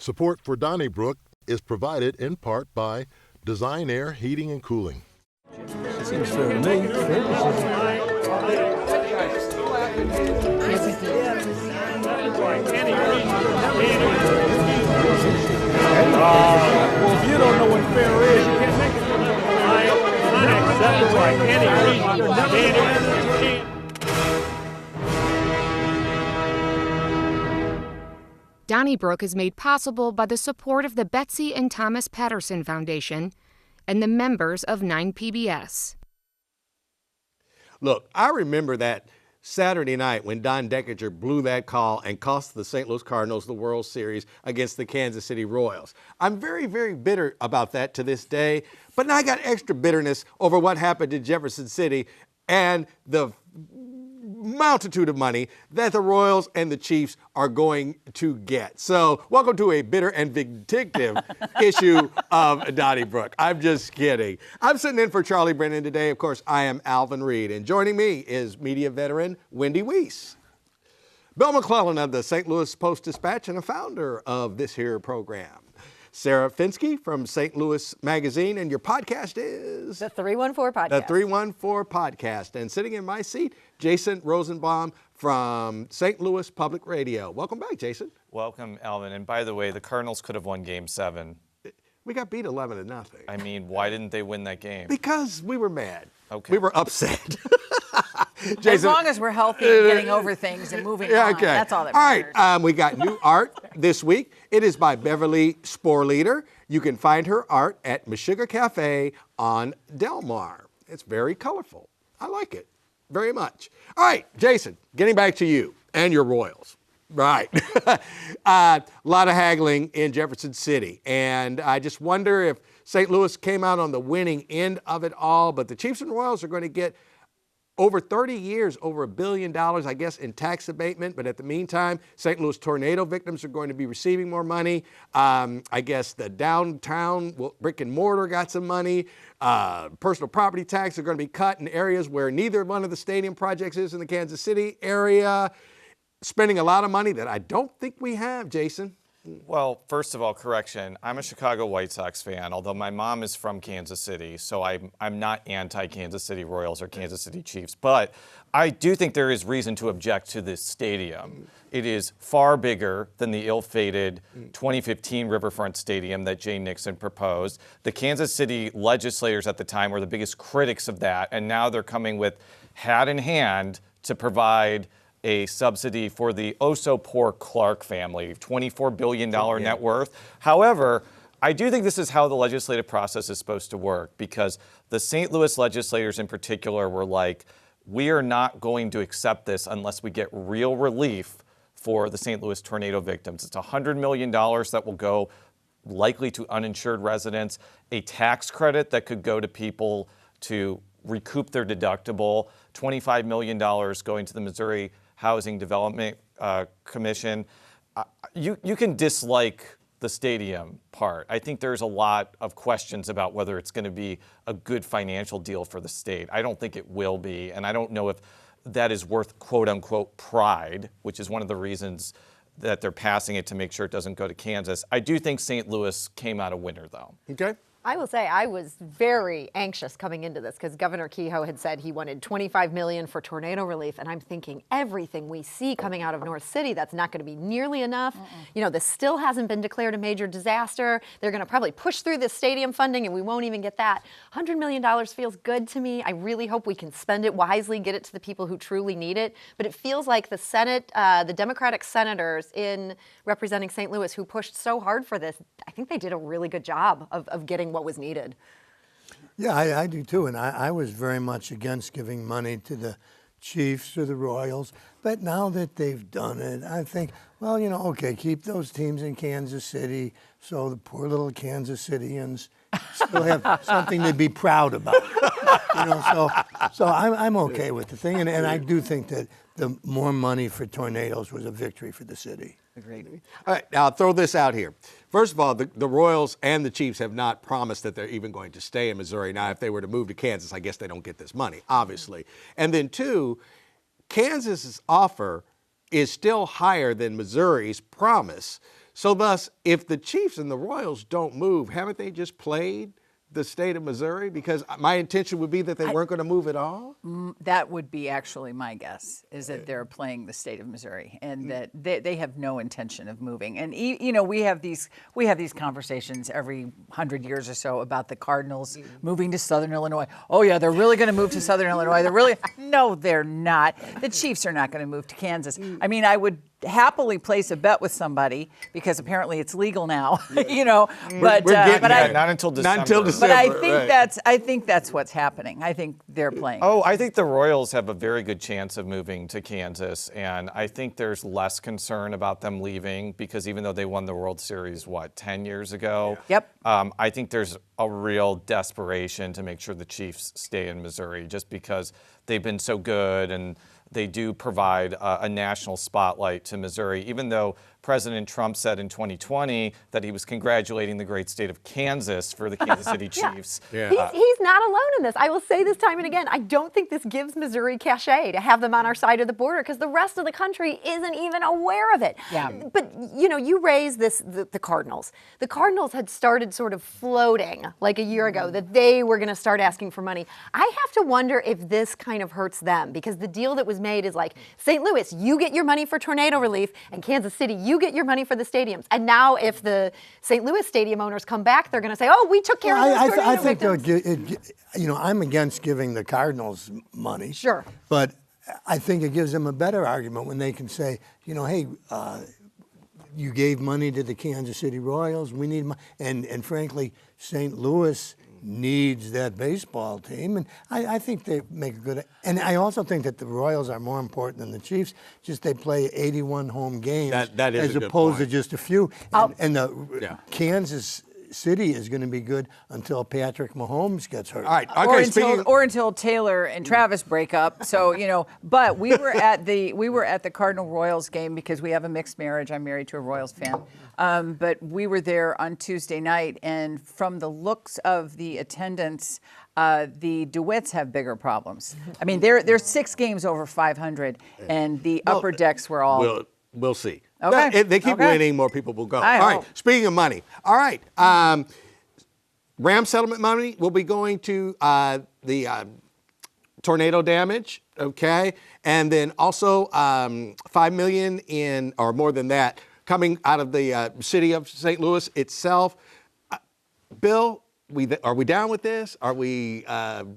Support for Donnybrook is provided in part by Design Air Heating and Cooling. Seems fair to me. Well, if you don't know what fair is, you can't make it. Unacceptable any reason. Donnybrook is made possible by the support of the Betsy and Thomas Patterson Foundation and the members of 9PBS. Look, I remember that Saturday night when Don Deckinger blew that call and cost the St. Louis Cardinals the World Series against the Kansas City Royals. I'm very, very bitter about that to this day, but now I got extra bitterness over what happened in Jefferson City and the multitude of money that the Royals and the Chiefs are going to get. So welcome to a bitter and vindictive issue of Donnybrook. I'm just kidding. I'm sitting in for Charlie Brennan today. Of course, I am Alvin Reid, and joining me is media veteran Wendy Wiese. Bill McClellan of the St. Louis Post-Dispatch and a founder of this here program. Sarah Fenske from St. Louis Magazine, and your podcast is? The 314 Podcast. The 314 Podcast. And sitting in my seat, Jason Rosenbaum from St. Louis Public Radio. Welcome back, Jason. Welcome, Alvin. And by the way, the Cardinals could have won Game 7. We got beat 11-0. I mean, why didn't they win that game? Because we were mad. Okay. We were upset. Jason, as long as we're healthy and getting over things and moving on, okay. that's all that matters. All right, we got new art this week. It is by Beverly Sporleader. You can find her art at Meshuggah Cafe on Del Mar. It's very colorful. I like it very much. All right, Jason, getting back to you and your Royals. Right. A lot of haggling in Jefferson City. And I just wonder if St. Louis came out on the winning end of it all. But the Chiefs and Royals are going to get over 30 years, over $1 billion, I guess, in tax abatement. But at the meantime, St. Louis tornado victims are going to be receiving more money. I guess the downtown brick and mortar got some money. Personal property tax are going to be cut in areas where neither one of the stadium projects is in the Kansas City area. Spending a lot of money that I don't think we have, Jason. Well, first of all, correction. I'm a Chicago White Sox fan, although my mom is from Kansas City, so I'm not anti-Kansas City Royals or Kansas City Chiefs. But I do think there is reason to object to this stadium. It is far bigger than the ill-fated 2015 Riverfront Stadium that Jay Nixon proposed. The Kansas City legislators at the time were the biggest critics of that, and now they're coming with hat in hand to provide a subsidy for the oh-so-poor Clark family, $24 billion net worth. However, I do think this is how the legislative process is supposed to work, because the St. Louis legislators in particular were like, we are not going to accept this unless we get real relief for the St. Louis tornado victims. It's $100 million that will go likely to uninsured residents, a tax credit that could go to people to recoup their deductible, $25 million going to the Missouri Housing Development Commission. You can dislike the stadium part. I think there's a lot of questions about whether it's going to be a good financial deal for the state. I don't think it will be, and I don't know if that is worth quote-unquote pride, which is one of the reasons that they're passing it to make sure it doesn't go to Kansas. I do think St. Louis came out a winner, though. Okay. I will say I was very anxious coming into this because Governor Kehoe had said he wanted $25 million for tornado relief, and I'm thinking everything we see coming out of North City, that's not going to be nearly enough. You know, this still hasn't been declared a major disaster. They're going to probably push through this stadium funding, and we won't even get that. $100 million feels good to me. I really hope we can spend it wisely, get it to the people who truly need it. But it feels like the Senate, the Democratic senators in representing St. Louis who pushed so hard for this, I think they did a really good job of getting what was needed. Yeah, I do too. And I was very much against giving money to the Chiefs or the Royals. But now that they've done it, I think, well, you know, okay, keep those teams in Kansas City so the poor little Kansas Cityans still have something to be proud about. You know, so I'm okay with the thing. And I do think that the more money for tornadoes was a victory for the city. Agreed. All right, now I'll throw this out here. First of all, the Royals and the Chiefs have not promised that they're even going to stay in Missouri. Now, if they were to move to Kansas, I guess they don't get this money, obviously. And then two, Kansas's offer is still higher than Missouri's promise. So thus, if the Chiefs and the Royals don't move, haven't they just played the state of Missouri? Because my intention would be that they weren't going to move at all. That would be actually my guess, is that they're playing the state of Missouri and that they have no intention of moving. And we have these conversations every 100 years or so about the Cardinals moving to Southern Illinois. Oh yeah, they're really going to move to Southern Illinois. No, they're not. The Chiefs are not going to move to Kansas. I mean, I would happily place a bet with somebody because apparently it's legal now, But not until December. Not until December. But I think that's what's happening. I think they're playing. Oh, I think the Royals have a very good chance of moving to Kansas, and I think there's less concern about them leaving because even though they won the World Series, 10 years ago? Yeah. Yep. I think there's a real desperation to make sure the Chiefs stay in Missouri just because they've been so good and they do provide a national spotlight to Missouri, even though President Trump said in 2020 that he was congratulating the great state of Kansas for the Kansas City Chiefs. Yeah. He's not alone in this. I will say this time and again, I don't think this gives Missouri cachet to have them on our side of the border because the rest of the country isn't even aware of it. Yeah. But, you raised the Cardinals. The Cardinals had started sort of floating like a year ago that they were going to start asking for money. I have to wonder if this kind of hurts them because the deal that was made is like, St. Louis, you get your money for tornado relief, and Kansas City, you get your money for the stadiums. And now if the St. Louis stadium owners come back, they're going to say, oh, we took care of those tornado I think victims. I'm against giving the Cardinals money. Sure. But I think it gives them a better argument when they can say, hey, you gave money to the Kansas City Royals. We need money. And frankly, St. Louis needs that baseball team. And I think they make a good... And I also think that the Royals are more important than the Chiefs. Just they play 81 home games that is as a good opposed point. to just a few. And the Kansas City is going to be good until Patrick Mahomes gets hurt. All right. Okay, or until Taylor and Travis break up. So, but we were at the Cardinal Royals game because we have a mixed marriage. I'm married to a Royals fan. But we were there on Tuesday night, and from the looks of the attendance, the DeWitts have bigger problems. I mean, they're 6 games over 500, and the upper decks were all... We'll see. Okay. They keep winning, more people will go. All right. hope. Speaking of money. All right. Ram settlement money will be going to the tornado damage. Okay. And then also $5 million in, or more than that, coming out of the city of St. Louis itself. Bill, are we down with this? Are we... as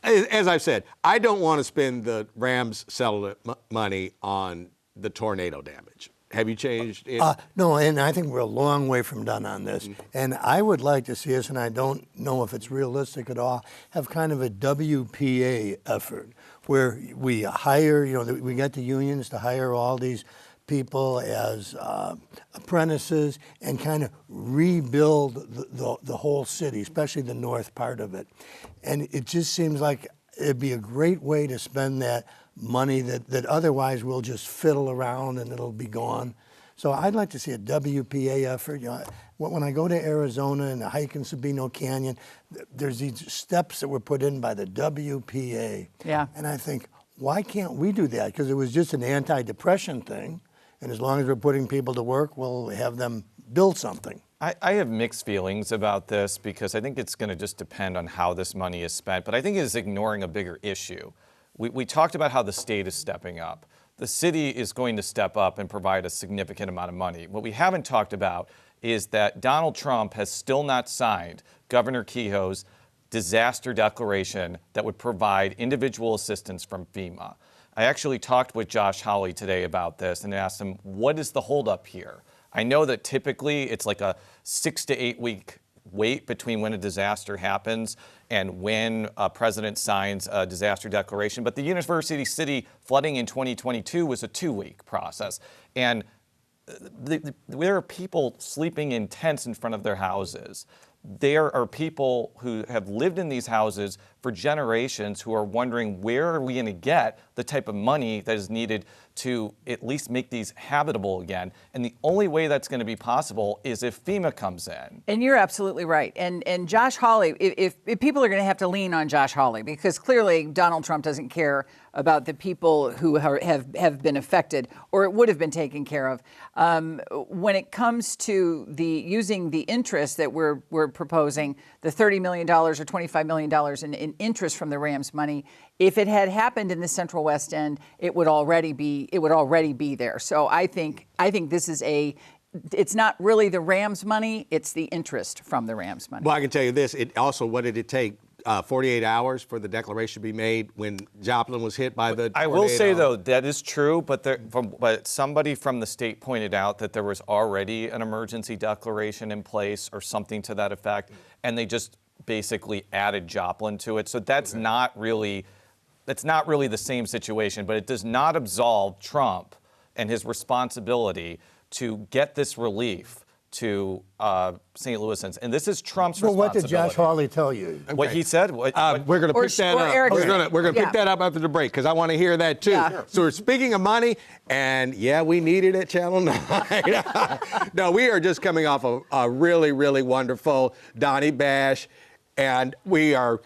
I've said, I don't want to spend the Rams settlement money on the tornado damage. Have you changed? No, and I think we're a long way from done on this. And I would like to see us, and I don't know if it's realistic at all, have kind of a WPA effort where we hire, we get the unions to hire all these people as apprentices and kind of rebuild the whole city, especially the north part of it. And it just seems like it'd be a great way to spend that money that otherwise we'll just fiddle around and it'll be gone. So I'd like to see a WPA effort. When I go to Arizona and I hike in Sabino Canyon, there's these steps that were put in by the WPA. Yeah. And I think, why can't we do that? Because it was just an anti-depression thing. And as long as we're putting people to work, we'll have them build something. I have mixed feelings about this because I think it's going to just depend on how this money is spent. But I think it is ignoring a bigger issue. We talked about how the state is stepping up. The city is going to step up and provide a significant amount of money. What we haven't talked about is that Donald Trump has still not signed Governor Kehoe's disaster declaration that would provide individual assistance from FEMA. I actually talked with Josh Hawley today about this and asked him, what is the holdup here? I know that typically it's like a 6 to 8 week wait between when a disaster happens and when a president signs a disaster declaration. But the University City flooding in 2022 was a 2-week process. And there are people sleeping in tents in front of their houses. There are people who have lived in these houses for generations who are wondering, where are we going to get the type of money that is needed to at least make these habitable again. And the only way that's going to be possible is if FEMA comes in. And you're absolutely right. And Josh Hawley, if people are going to have to lean on Josh Hawley, because clearly Donald Trump doesn't care about the people who have been affected, or it would have been taken care of. When it comes to using the interest that we're proposing, the $30 million or $25 million in interest from the Rams money, if it had happened in the Central West End, it would already be there. So I think this is it's not really the Rams money, it's the interest from the Rams money. Well, I can tell you this, what did it take? 48 hours for the declaration to be made when Joplin was hit by the tornado. I will say, though, that is true, but somebody from the state pointed out that there was already an emergency declaration in place or something to that effect, and they just basically added Joplin to it. So that's not really the same situation, but it does not absolve Trump and his responsibility to get this relief to St. Louisans, and this is Trump's responsibility. Well, what did Josh Hawley tell you? What he said? We're going to pick that up. We're going to pick that up after the break because I want to hear that too. Yeah. Sure. So speaking of money, and yeah, we need it at Channel 9. No, we are just coming off a really, really wonderful Donnie Bash, and we are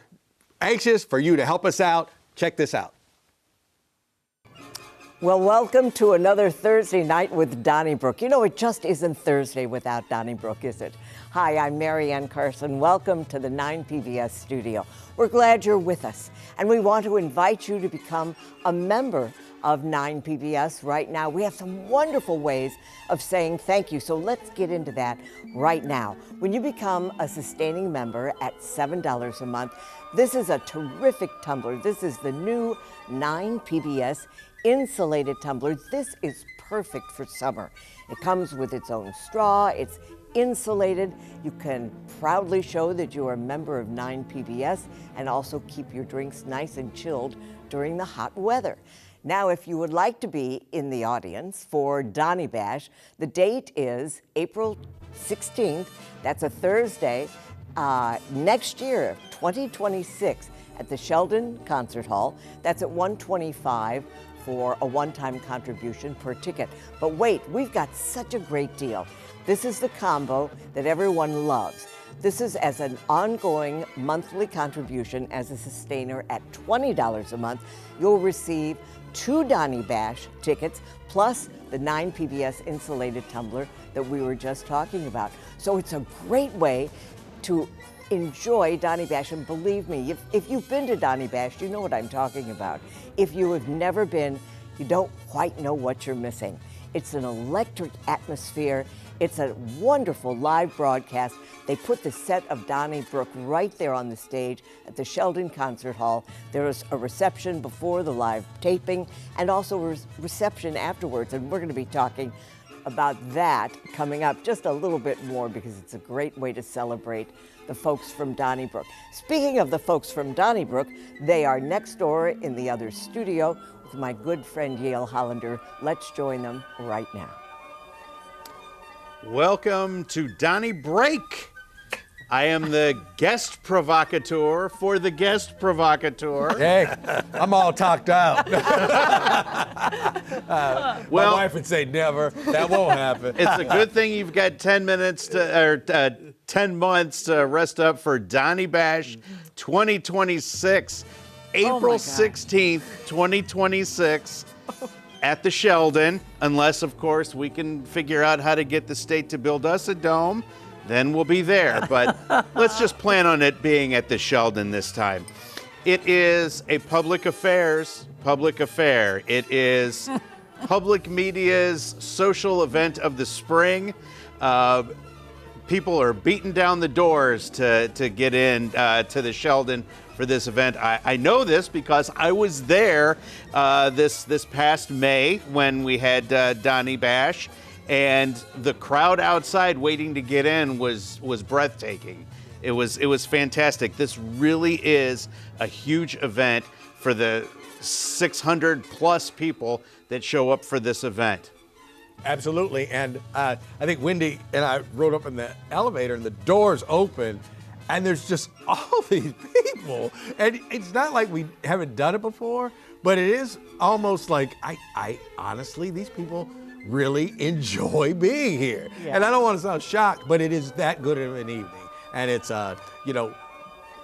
anxious for you to help us out. Check this out. Well, welcome to another Thursday night with Donnybrook. You know, it just isn't Thursday without Donnybrook, is it? Hi, I'm Mary Ann Carson. Welcome to the 9 PBS studio. We're glad you're with us, and we want to invite you to become a member of 9 PBS right now. We have some wonderful ways of saying thank you, so let's get into that right now. When you become a sustaining member at $7 a month, this is a terrific tumbler. This is the new 9 PBS insulated tumbler. This is perfect for summer. It comes with its own straw. It's insulated. You can proudly show that you are a member of 9 PBS and also keep your drinks nice and chilled during the hot weather. Now, if you would like to be in the audience for Donnie Bash, the date is April 16th. That's a Thursday. Next year, 2026, at the Sheldon Concert Hall. That's at $125 for a one-time contribution per ticket. But wait, we've got such a great deal. This is the combo that everyone loves. This is as an ongoing monthly contribution as a sustainer at $20 a month. You'll receive 2 Donnie Bash tickets plus the 9 PBS insulated tumbler that we were just talking about. So it's a great way to enjoy Donnie Bash, and believe me, if you've been to Donnie Bash, you know what I'm talking about. If you have never been, you don't quite know what you're missing. It's an electric atmosphere. It's a wonderful live broadcast. They put the set of Donnybrook right there on the stage at the Sheldon Concert Hall. There is a reception before the live taping and also a reception afterwards, and we're going to be talking about that coming up just a little bit more because it's a great way to celebrate the folks from Donnybrook. Speaking of the folks from Donnybrook, they are next door in the other studio with my good friend Yale Hollander. Let's join them right now. Welcome to Donnybrook. I am the guest provocateur for the guest provocateur. Hey, I'm all talked out. My wife would say never. That won't happen. It's a good thing you've got 10 months to rest up for Donnie Bash 2026, April 16th, 2026. At the Sheldon, unless, of course, we can figure out how to get the state to build us a dome, then we'll be there. But let's just plan on it being at the Sheldon this time. It is a public affair. It is public media's social event of the spring. People are beating down the doors to get in to the Sheldon for this event. I know this because I was there this past May when we had Donnie Bash, and the crowd outside waiting to get in was breathtaking. It was fantastic. This really is a huge event for the 600 plus people that show up for this event. Absolutely, and I think Wendy and I rode up in the elevator and the doors open, and there's just all these people. And it's not like we haven't done it before, But it is almost like I honestly, these people really enjoy being here. Yeah. And I don't want to sound shocked, but it is that good of an evening. And it's,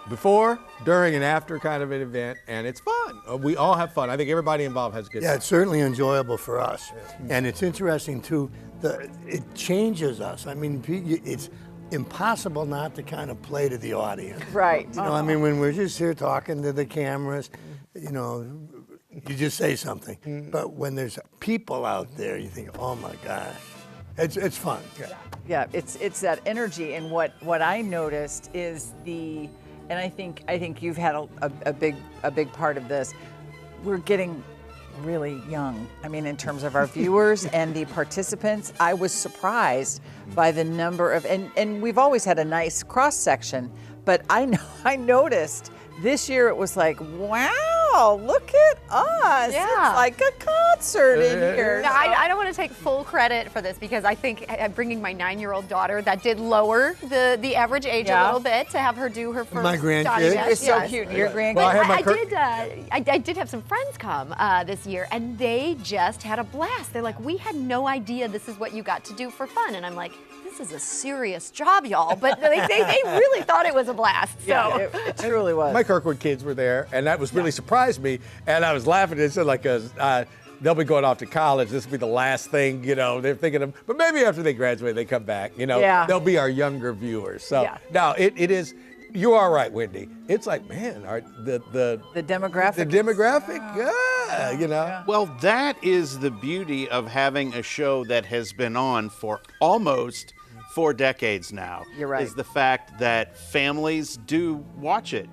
before, during, and after kind of an event, and it's fun. We all have fun. I think everybody involved has a good time. Yeah, it's certainly enjoyable for us. And it's interesting, too, it changes us. I mean, it's impossible not to kind of play to the audience. Right. You know, I mean, when we're just here talking to the cameras, you just say something. But when there's people out there, you think, oh my gosh, it's fun. Yeah, it's that energy, and what I noticed is and I think you've had a big part of this. We're getting really young. I mean, in terms of our viewers and the participants, I was surprised by the number of, and we've always had a nice cross section, but I noticed this year it was like, wow, look at us. Yeah. It's like a concert in here. Now, I don't want to take full credit for this because I think bringing my 9-year-old daughter, that did lower the average age a little bit to have her do her first My grandkids. Donnie Dash. It's so cute. Your grandkids. Well, I did have some friends come this year, and they just had a blast. They're like, we had no idea this is what you got to do for fun. And I'm like, this is a serious job, y'all. But they really thought it was a blast. So. Yeah, it truly was. My Kirkwood kids were there, and that was really surprised me. And I was laughing. It said they'll be going off to college. This will be the last thing, they're thinking of. But maybe after they graduate, they come back. They'll be our younger viewers. So now it is. You are right, Wendy. It's like, man, the demographic. The demographic, yeah. Well, that is the beauty of having a show that has been on for almost 4 decades now. You're right. Is the fact that families do watch it.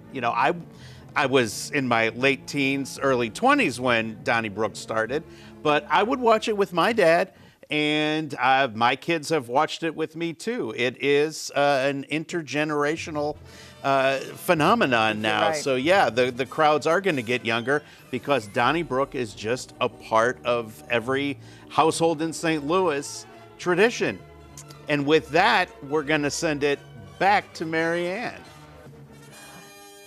I was in my late teens, early 20s when Donnybrook started, but I would watch it with my dad, and my kids have watched it with me too. It is an intergenerational phenomenon now. Right. So yeah, the crowds are going to get younger because Donnybrook is just a part of every household in St. Louis tradition. And with that, we're going to send it back to Marianne.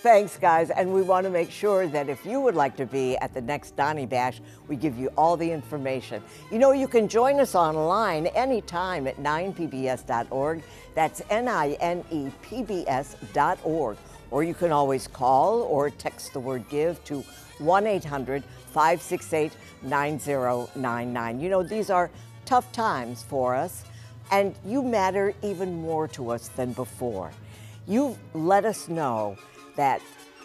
Thanks, guys. And we want to make sure that if you would like to be at the next Donnie Bash, we give you all the information. You can join us online anytime at 9pbs.org. That's NINEPBS.org. Or you can always call or text the word GIVE to 1-800-568-9099. These are tough times for us, and you matter even more to us than before. You've let us know that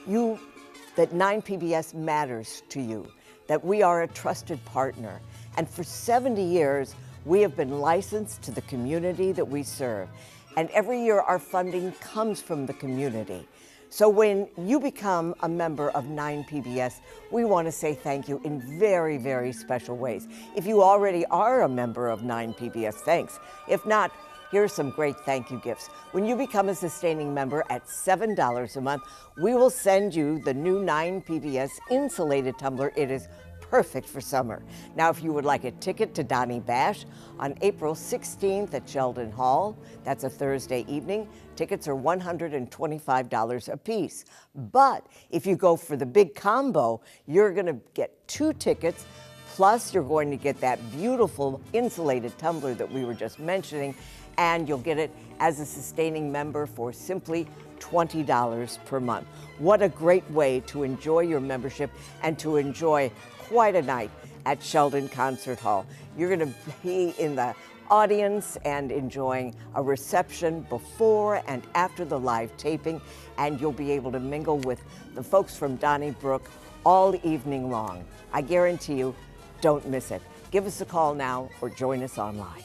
9PBS matters to you, that we are a trusted partner. And for 70 years, we have been licensed to the community that we serve. And every year, our funding comes from the community. So when you become a member of 9PBS, we want to say thank you in very, very special ways. If you already are a member of 9PBS, thanks. If not, here are some great thank you gifts. When you become a sustaining member at $7 a month, we will send you the new 9PBS insulated tumbler. It is perfect for summer. Now, if you would like a ticket to Donnie Bash on April 16th at Sheldon Hall, that's a Thursday evening, tickets are $125 a piece. But if you go for the big combo, you're going to get 2 tickets, plus you're going to get that beautiful insulated tumbler that we were just mentioning, and you'll get it as a sustaining member for simply $20 per month. What a great way to enjoy your membership and to enjoy quite a night at Sheldon Concert Hall. You're going to be in the audience and enjoying a reception before and after the live taping, and you'll be able to mingle with the folks from Donnybrook all evening long. I guarantee you, don't miss it. Give us a call now or join us online.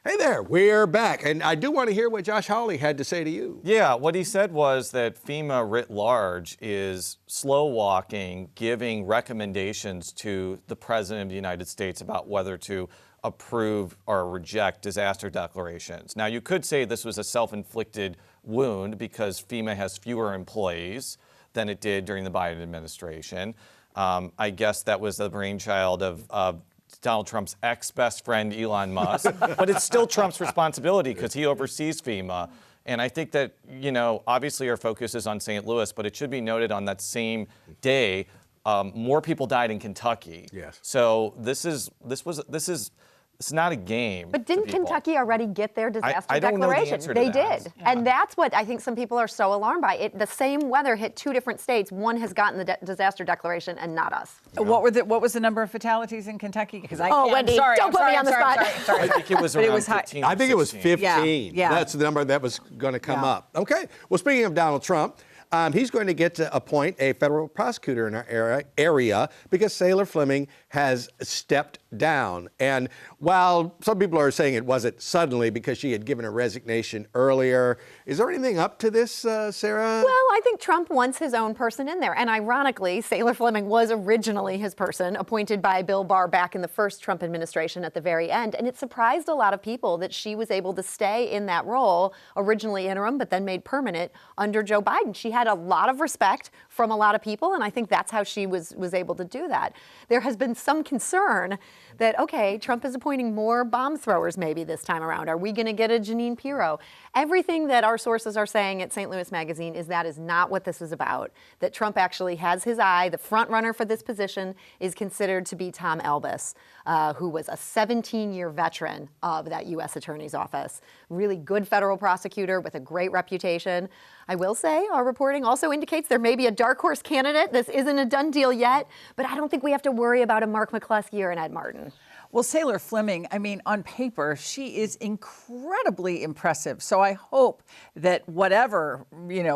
Hey there, we're back. And I do want to hear what Josh Hawley had to say to you. Yeah, what he said was that FEMA writ large is slow walking, giving recommendations to the President of the United States about whether to approve or reject disaster declarations. Now, you could say this was a self-inflicted wound because FEMA has fewer employees than it did during the Biden administration. I guess that was the brainchild of Donald Trump's ex-best friend, Elon Musk. But it's still Trump's responsibility because he oversees FEMA. And I think that, obviously our focus is on St. Louis, but it should be noted on that same day, more people died in Kentucky. Yes. So this is it's not a game. But didn't Kentucky already get their disaster I don't know the declaration? answer to They that. did. And that's what I think some people are so alarmed by. The same weather hit 2 different states. One has gotten the disaster declaration and not us. What was the number of fatalities in Kentucky? Because Wendy, don't put me on the spot. I think it was around 15 I think it was 16. 15. Yeah. That's the number that was going to come up. Okay. Well, speaking of Donald Trump, he's going to get to appoint a federal prosecutor in our area because Sayler Fleming has stepped down. And while some people are saying it wasn't suddenly because she had given a resignation earlier, is there anything up to this, Sarah? Well, I think Trump wants his own person in there. And ironically, Sayler Fleming was originally his person, appointed by Bill Barr back in the first Trump administration at the very end. And it surprised a lot of people that she was able to stay in that role, originally interim, but then made permanent under Joe Biden. She had a lot of respect from a lot of people, and I think that's how she was able to do that. There has been some concern that, okay, Trump is appointing more bomb throwers maybe this time around. Are we going to get a Jeanine Pirro? Everything that our sources are saying at St. Louis Magazine is that is not what this is about, that Trump actually has his eye. The front runner for this position is considered to be Tom Elbis, who was a 17-year veteran of that U.S. Attorney's Office. Really good federal prosecutor with a great reputation. I will say our reporting also indicates there may be a dark horse candidate. This isn't a done deal yet, but I don't think we have to worry about a Mark McCluskey or an Ed Martin. Well, Sayler Fleming, I mean, on paper, she is incredibly impressive. So I hope that whatever,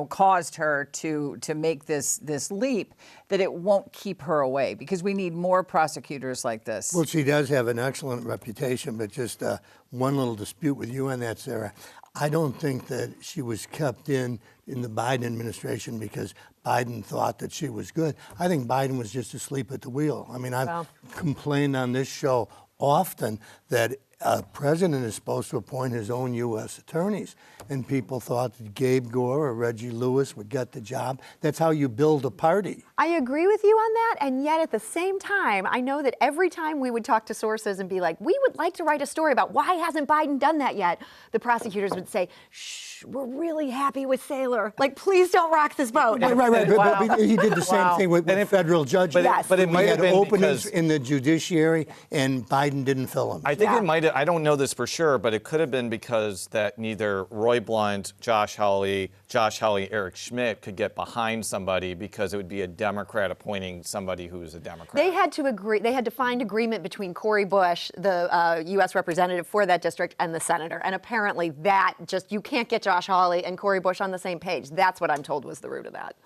caused her to make this leap, that it won't keep her away, because we need more prosecutors like this. Well, she does have an excellent reputation, but just one little dispute with you on that, Sarah. I don't think that she was kept in the Biden administration because Biden thought that she was good. I think Biden was just asleep at the wheel. I mean, I've complained on this show often that a president is supposed to appoint his own U.S. attorneys, and people thought that Gabe Gore or Reggie Lewis would get the job. That's how you build a party. I agree with you on that, and yet at the same time, I know that every time we would talk to sources and be like, we would like to write a story about why hasn't Biden done that yet, the prosecutors would say, shh, we're really happy with Sayler. Like, please don't rock this boat. Right. But he did the same thing with federal judges. But it might have been openings because in the judiciary, and Biden didn't fill them. I think it might have, I don't know this for sure, but it could have been because that neither Roy Blunt, Josh Hawley, Eric Schmidt could get behind somebody because it would be a Democrat appointing somebody who is a Democrat. They had to agree. They had to find agreement between Cori Bush, the U.S. representative for that district, and the senator. And apparently that you can't get Josh Hawley and Cori Bush on the same page. That's what I'm told was the root of that.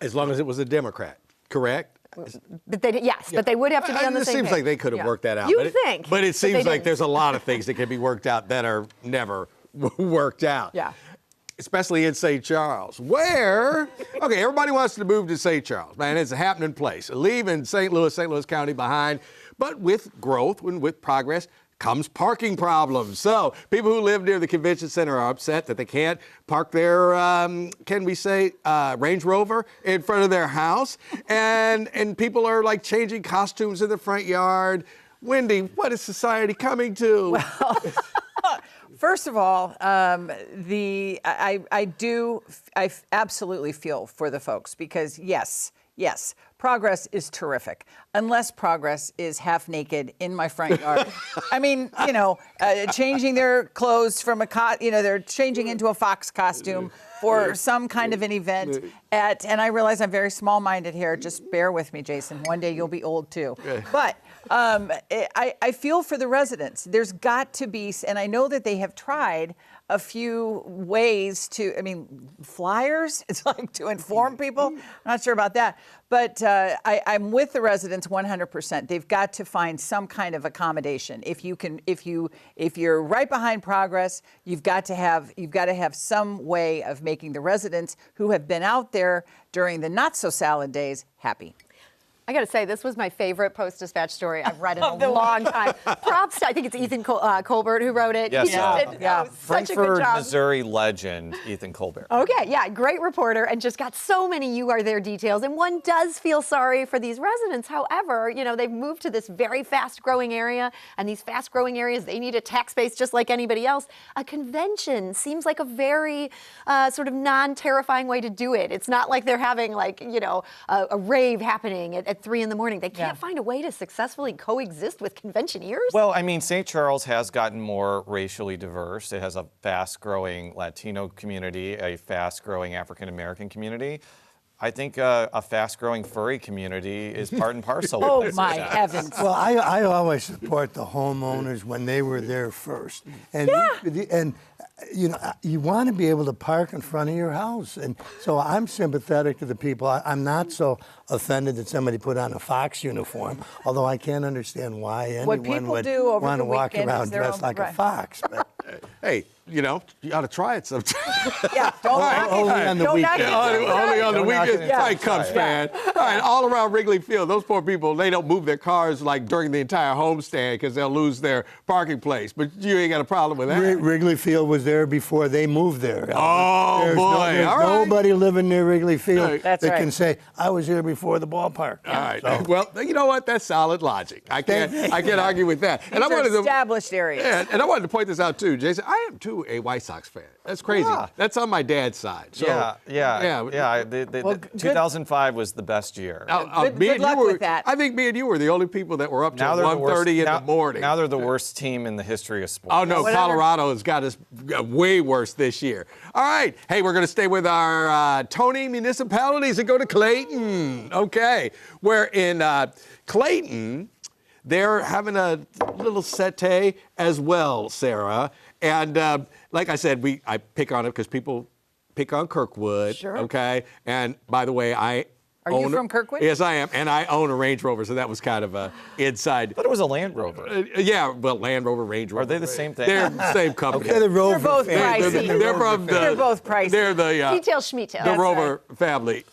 As long as it was a Democrat, correct? But they would have to be on the same page. It seems like they could have worked that out. You'd think. But it seems like there's a lot of things that can be worked out that are never worked out. Yeah. Especially in St. Charles, where, everybody wants to move to St. Charles. Man, it's a happening place. Leaving St. Louis County behind. But with growth and with progress comes parking problems. So people who live near the convention center are upset that they can't park their, Range Rover in front of their house. And people are like changing costumes in the front yard. Wendy, what is society coming to? Well, first of all, I absolutely feel for the folks because yes, progress is terrific. Unless progress is half naked in my front yard. I mean, changing their clothes from they're changing into a fox costume for some kind of an event and I realize I'm very small-minded here. Just bear with me, Jason. One day you'll be old too. But I feel for the residents. There's got to be, and I know that they have tried a few ways flyers, it's like to inform people. I'm not sure about that. But I'm with the residents 100%. They've got to find some kind of accommodation. If you're right behind progress, you've got to have some way of making the residents who have been out there during the not so salad days happy. I got to say, this was my favorite Post-Dispatch story I've read in a long time. Props to, I think it's Ethan Colbert who wrote it. Yes. He just did such a good Frankfurt, job. Missouri legend, Ethan Colbert. Okay, yeah, great reporter, and just got so many You Are There details. And one does feel sorry for these residents. However, you know, they've moved to this very fast-growing area, and these fast-growing areas, they need a tax base just like anybody else. A convention seems like a very sort of non-terrifying way to do it. It's not like they're having, like, you know, a rave happening at 3 in the morning. They can't find a way to successfully coexist with conventioneers. Well, I mean, St. Charles has gotten more racially diverse. It has a fast-growing Latino community, a fast-growing African-American community. I think a fast-growing furry community is part and parcel. Oh, my heavens. Well, I always support the homeowners when they were there first. And, and you know, you want to be able to park in front of your house. And so I'm sympathetic to the people. I'm not so offended that somebody put on a Fox uniform, although I can't understand why anyone would want to walk around dressed like a fox. But, Hey, you know, you ought to try it sometime. Yeah, don't knock it. only on the Don't knock weekend. it. Only on the Don't knock weekends. it. All right, Cubs fan. All right, all around Wrigley Field, those poor people, they don't move their cars like during the entire homestand because they'll lose their parking place. But you ain't got a problem with that. Wrigley Field was there before they moved there. Oh, There's boy. There's All right. nobody living near Wrigley Field That's that right. can say, I was here before the ballpark. All right. So- Well, you know what? That's solid logic. I can't argue with that. These are established areas. Yeah, and I wanted to point this out too, Jason. I am too a White Sox fan. That's crazy. Yeah. That's on my dad's side. So, yeah. The 2005 was the best year. Good luck with that. I think me and you were the only people that were up till Now they're the worst- 1:30 in now- the morning. Now they're the worst team in the history of sports. Oh, no, Whatever. Colorado has got us way worse this year. All right. Hey, we're going to stay with our Tony municipalities and go to Clayton. Okay. Where in Clayton, they're having a little sete as well, Sarah. And like I said, I pick on it because people pick on Kirkwood. Sure. Okay. And by the way, Are you from Kirkwood? Yes, I am. And I own a Range Rover, so that was kind of a inside. But it was a Land Rover. Yeah, well, Land Rover, Range Rover. Are they the same thing? They're the same company. They're the Rover They're both family. pricey. They're from the. They're both pricey. They're the Detail schmetail. the Rover family.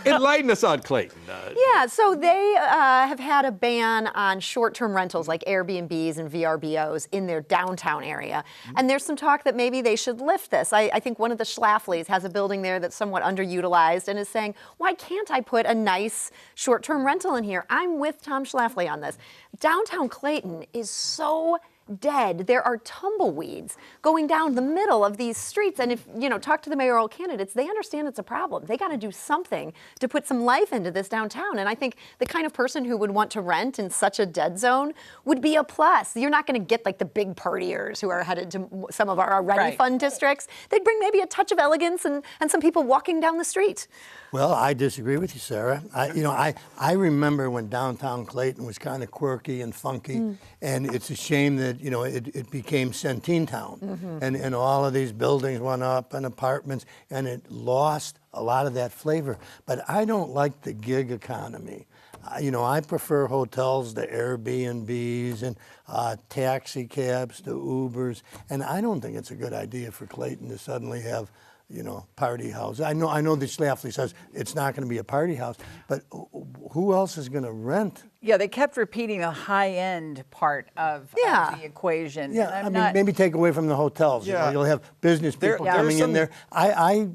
Enlighten us on Clayton. Yeah, so they have had a ban on short-term rentals like Airbnbs and VRBOs in their downtown area. And there's some talk that maybe they should lift this. I think one of the Schlaflys has a building there that's somewhat underutilized and is saying, why can't I put a nice short-term rental in here? I'm with Tom Schlafly on this. Downtown Clayton is so dead. There are tumbleweeds going down the middle of these streets. And if, you know, talk to the mayoral candidates, they understand it's a problem. They got to do something to put some life into this downtown. And I think the kind of person who would want to rent in such a dead zone would be a plus. You're not going to get like the big partiers who are headed to some of our already fun districts. They'd bring maybe a touch of elegance and some people walking down the street. Well, I disagree with you, Sarah. I remember when downtown Clayton was kind of quirky and funky, and it's a shame that, you know, it became Centene Town, and all of these buildings went up and apartments, and it lost a lot of that flavor. But I don't like the gig economy. I prefer hotels to Airbnbs and taxi cabs to Ubers, and I don't think it's a good idea for Clayton to suddenly have, party house. I know that Schlafly says it's not going to be a party house, but who else is going to rent? Yeah, they kept repeating the high-end part of the equation. Yeah, And maybe take away from the hotels. Yeah. You'll have business people coming in there. I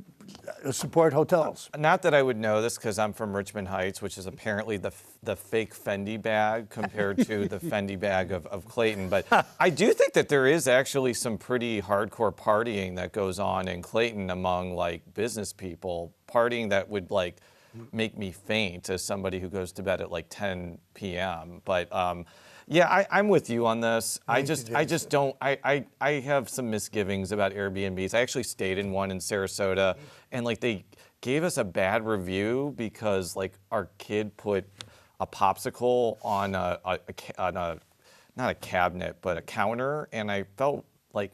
support hotels. Not that I would know this because I'm from Richmond Heights, which is apparently the fake Fendi bag compared to the Fendi bag of Clayton. But I do think that there is actually some pretty hardcore partying that goes on in Clayton among like business people, partying that would like make me faint as somebody who goes to bed at like 10 p.m. But yeah, I'm with you on this. I just don't. I have some misgivings about Airbnbs. I actually stayed in one in Sarasota, and like they gave us a bad review because like our kid put a popsicle on a not a cabinet but a counter, and I felt like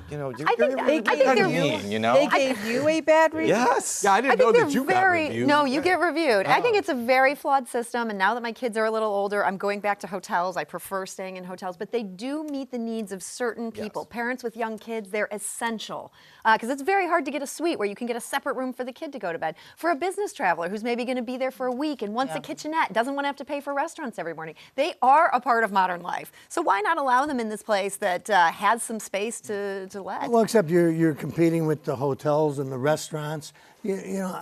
you know, I think they're mean, you know? They gave you a bad review? Yes. Yeah, I didn't know that you got very, reviewed. No, you get reviewed. I think it's a very flawed system, and now that my kids are a little older, I'm going back to hotels. I prefer staying in hotels, but they do meet the needs of certain people. Yes. Parents with young kids, they're essential, because it's very hard to get a suite where you can get a separate room for the kid to go to bed. For a business traveler who's maybe going to be there for a week and wants a kitchenette, doesn't want to have to pay for restaurants every morning, they are a part of modern life. So why not allow them in this place that has some space to let? Well, except you're competing with the hotels and the restaurants. You know,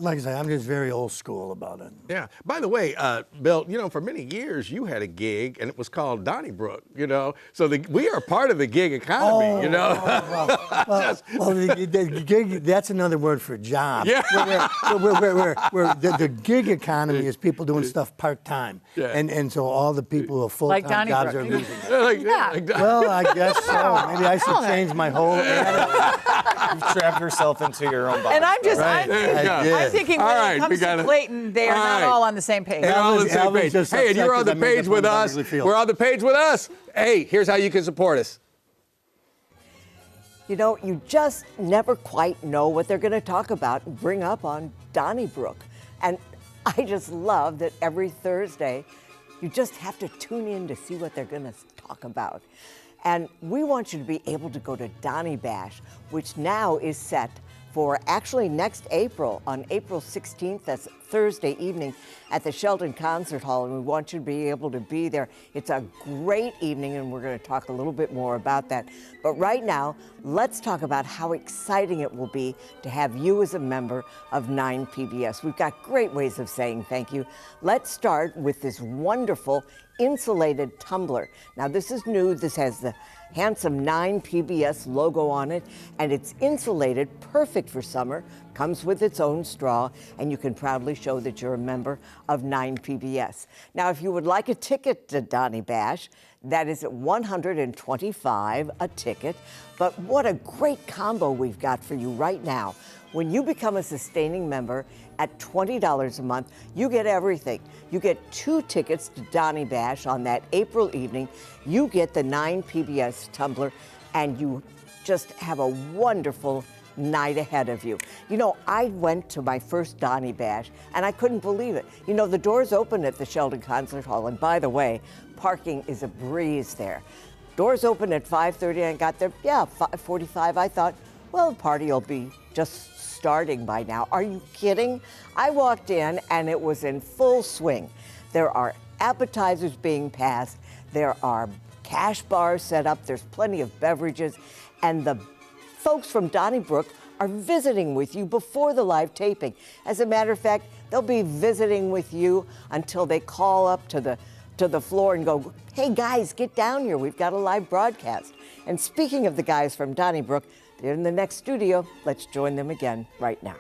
like I say, I'm just very old school about it. Yeah. By the way, Bill, you know, for many years you had a gig and it was called Donnybrook, you know. So we are part of the gig economy, you know. The gig, that's another word for job. Yeah. Where the gig economy is people doing stuff part-time. Yeah. And so all the people who have full-time Like jobs are Donnybrook. losing. Well, I guess so. Maybe I should change my whole attitude. You've trapped yourself into your own box. And I'm just, Right. I'm thinking when All right, it comes we to gotta- Clayton, they are all not right. all on the same page. We're all on the same Alvin's page. just Hey, and you're upset on the 'cause I made page up with one us. Beverly Fields. We're on the page with us. Hey, here's how you can support us. You know, you just never quite know what they're going to talk about and bring up on Donnybrook. And I just love that every Thursday you just have to tune in to see what they're going to talk about. And we want you to be able to go to Donny Bash, which now is set for actually next April, on April 16th, that's Thursday evening at the Sheldon Concert Hall, and we want you to be able to be there. It's a great evening, and we're going to talk a little bit more about that. But right now, let's talk about how exciting it will be to have you as a member of 9PBS. We've got great ways of saying thank you. Let's start with this wonderful insulated tumbler. Now, this is new. This has the handsome 9PBS logo on it, and it's insulated, perfect for summer, comes with its own straw, and you can proudly show that you're a member of 9PBS. Now, if you would like a ticket to Donny Bash, that is at $125 a ticket, but what a great combo we've got for you right now. When you become a sustaining member at $20 a month, you get everything. You get 2 tickets to Donny Bash on that April evening. You get the 9PBS tumbler, and you just have a wonderful night ahead of you. You know, I went to my first Donny Bash, and I couldn't believe it. You know, the doors open at the Sheldon Concert Hall, and by the way, parking is a breeze there. Doors open at 5:30, and I got there, 5:45. I thought, well, the party will be just starting by now. Are you kidding? I walked in and it was in full swing. There are appetizers being passed. There are cash bars set up. There's plenty of beverages. And the folks from Donnybrook are visiting with you before the live taping. As a matter of fact, they'll be visiting with you until they call up to the floor and go, hey guys, get down here. We've got a live broadcast. And speaking of the guys from Donnybrook, they're in the next studio. Let's join them again right now.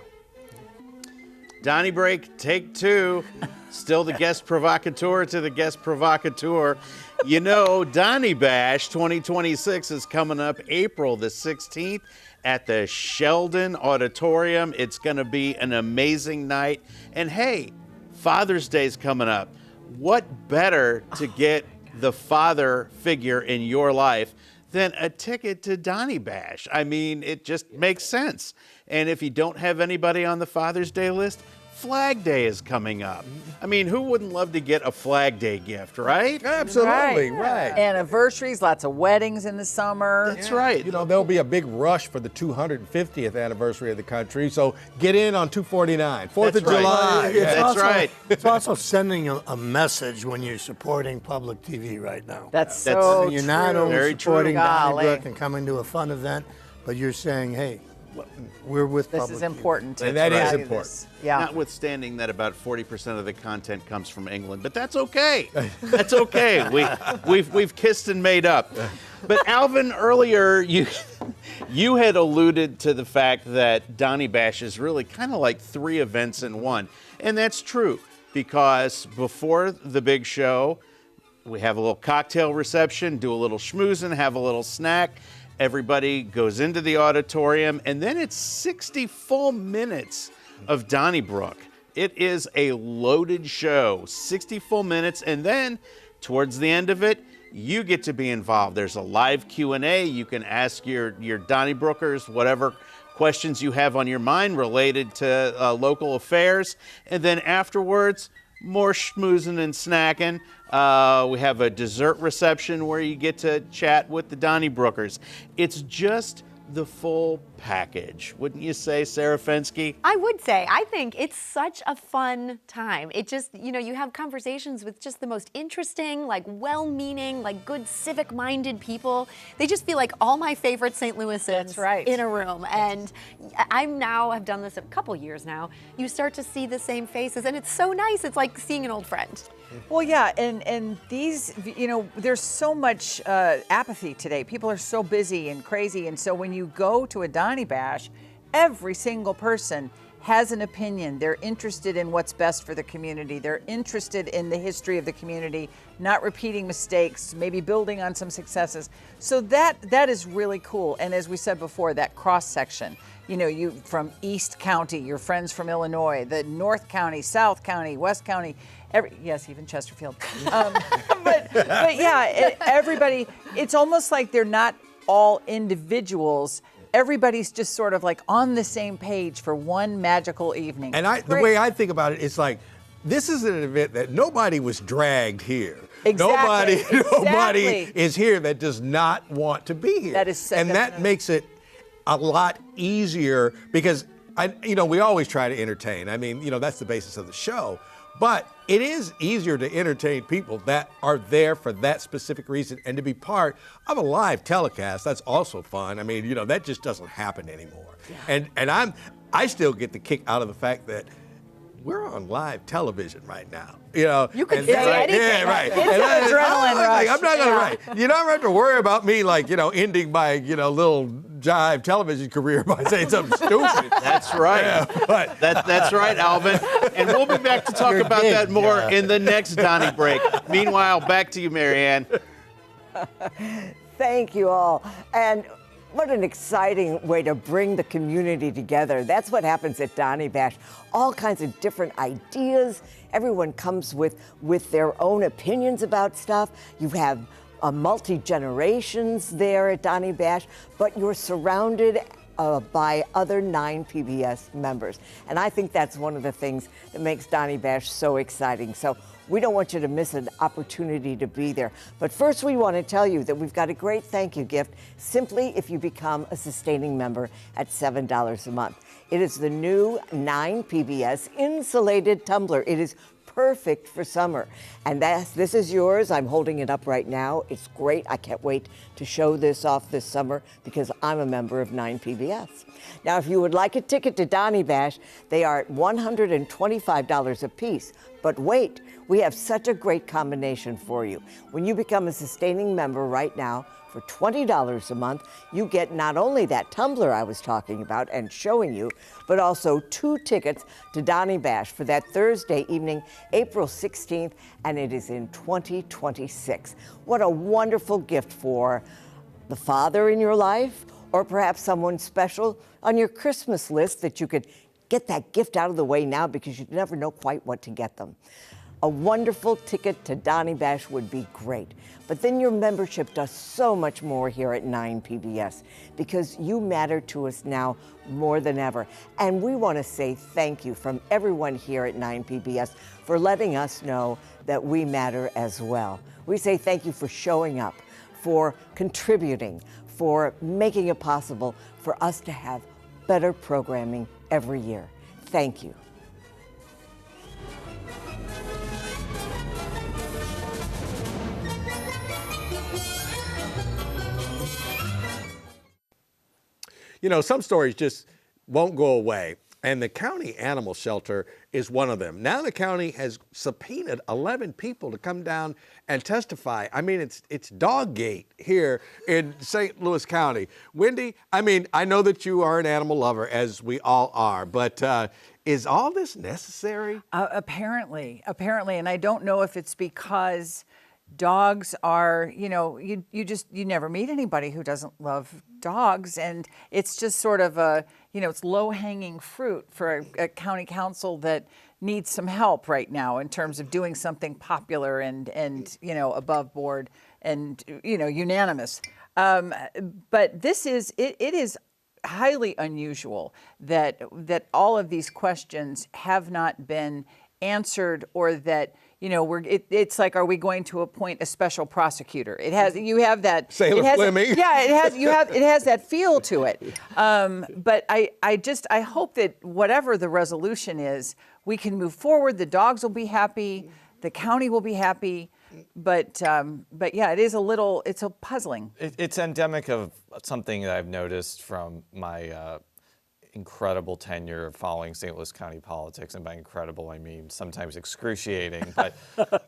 Donny Break, take 2. Still the guest provocateur to the guest provocateur. You know, Donny Bash 2026 is coming up April the 16th at the Sheldon Auditorium. It's going to be an amazing night. And hey, Father's Day's coming up. What better to get the father figure in your life than a ticket to Donny Bash? I mean, it just makes sense. And if you don't have anybody on the Father's Day list, Flag Day is coming up. I mean, who wouldn't love to get a Flag Day gift, right? Absolutely, right. Anniversaries, lots of weddings in the summer. That's right. You know, there'll be a big rush for the 250th anniversary of the country, so get in on 249, 4th of right. July. That's right. It's also sending a message when you're supporting public TV right now. That's so You're not true. only Very supporting true. Donnybrook Golly. and coming to a fun event, but you're saying, hey, we're with This public is TV. important. And that is value important. this. Yeah. Notwithstanding that about 40% of the content comes from England, but that's okay. That's okay. We've kissed and made up. But Alvin, earlier you had alluded to the fact that Donny Bash is really kind of like 3 events in one, and that's true because before the big show, we have a little cocktail reception, do a little schmoozing, have a little snack. Everybody goes into the auditorium, and then it's 60 full minutes of Donnybrook. It is a loaded show, 60 full minutes, and then towards the end of it, you get to be involved. There's a live Q&A. You can ask your Donnybrookers whatever questions you have on your mind related to local affairs. And then afterwards, more schmoozing and snacking. We have a dessert reception where you get to chat with the Donnybrookers. It's just the full package, wouldn't you say, Sarah Fenske? I would say. I think it's such a fun time. It just, you have conversations with just the most interesting, like well-meaning, like good civic-minded people. They just feel like all my favorite St. Louisans in a room. And I've done this a couple years now. You start to see the same faces, and it's so nice. It's like seeing an old friend. Well, yeah, and these, there's so much apathy today. People are so busy and crazy, and so when you go to a Donny Bash, every single person has an opinion. They're interested in what's best for the community. They're interested in the history of the community, not repeating mistakes, maybe building on some successes. So that is really cool. And as we said before, that cross section. You from East County, your friends from Illinois, the North County, South County, West County, yes, even Chesterfield. But yeah, everybody, it's almost like they're not all individuals. Everybody's just sort of like on the same page for one magical evening. And the way I think about it, it's like, this is an event that nobody was dragged here. Exactly. Nobody is here that does not want to be here. That is so, and that makes it a lot easier because we always try to entertain. I mean, that's the basis of the show. But it is easier to entertain people that are there for that specific reason, and to be part of a live telecast. That's also fun. I mean, that just doesn't happen anymore. Yeah. And I still get the kick out of the fact that we're on live television right now. You could say anything. Yeah, right. It's an adrenaline rush. I'm not gonna You don't have to worry about me ending my little jive television career by saying something stupid. That's right. Yeah, that's right, Alvin. And we'll be back to talk about that more in the next Donny Break. Meanwhile, back to you, Marianne. Thank you all. And what an exciting way to bring the community together. That's what happens at Donny Bash. All kinds of different ideas. Everyone comes with their own opinions about stuff. You have multi-generations there at Donny Bash, but you're surrounded by other 9 PBS members. And I think that's one of the things that makes Donny Bash so exciting. So we don't want you to miss an opportunity to be there. But first, we want to tell you that we've got a great thank you gift simply if you become a sustaining member at $7 a month. It is the new 9 PBS insulated tumbler. It is perfect for summer. And this is yours. I'm holding it up right now. It's great. I can't wait to show this off this summer because I'm a member of 9 PBS. Now, if you would like a ticket to Donny Bash, they are $125 a piece. But wait, we have such a great combination for you. When you become a sustaining member right now, for $20 a month, you get not only that tumbler I was talking about and showing you, but also 2 tickets to Donny Bash for that Thursday evening, April 16th, and it is in 2026. What a wonderful gift for the father in your life, or perhaps someone special on your Christmas list that you could get that gift out of the way now because you never know quite what to get them. A wonderful ticket to Donny Bash would be great. But then your membership does so much more here at 9 PBS because you matter to us now more than ever. And we want to say thank you from everyone here at 9 PBS for letting us know that we matter as well. We say thank you for showing up, for contributing, for making it possible for us to have better programming every year. Thank you. Some stories just won't go away, and the county animal shelter is one of them. Now the county has subpoenaed 11 people to come down and testify. I mean, it's Doggate here in St. Louis County. Wendy, I know that you are an animal lover, as we all are, but is all this necessary? Apparently, and I don't know if it's because dogs are, you never meet anybody who doesn't love dogs, and it's just sort of it's low-hanging fruit for a county council that needs some help right now in terms of doing something popular and above board unanimous. But this is it is highly unusual that all of these questions have not been answered, or that it's like, are we going to appoint a special prosecutor? You have that Sayler Fleming. Yeah, it has that feel to it. But I hope that whatever the resolution is, we can move forward. The dogs will be happy. The county will be happy. But yeah, it's a puzzling. It's endemic of something that I've noticed from my incredible tenure of following St. Louis County politics, and by incredible I mean sometimes excruciating. But